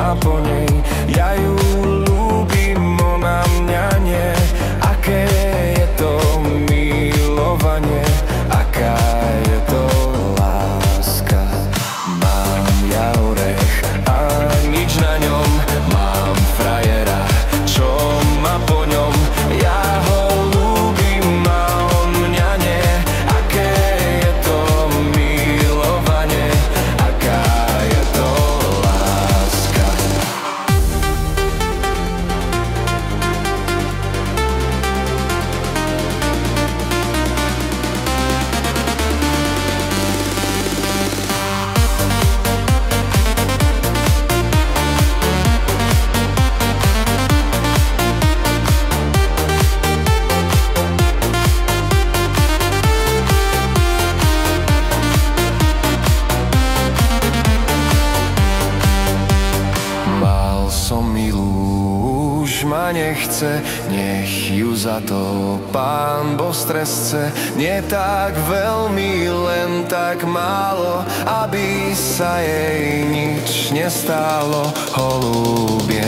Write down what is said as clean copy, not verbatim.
má po nej. Ja ju ľúbim, ona mňa nie. Aké je to milovanie, aká je to láska. Mám ja orech a nič na ňom, mám frajera, čo má po ňom. Ja ho ľúbim a on mňa nie. Aké je to milovanie, aká je to láska. Mal som milú, už ma nechce, nech ju za to Pán Boh stresce. Nie tak veľmi, len tak málo, aby sa jej nič nestálo. Holúbie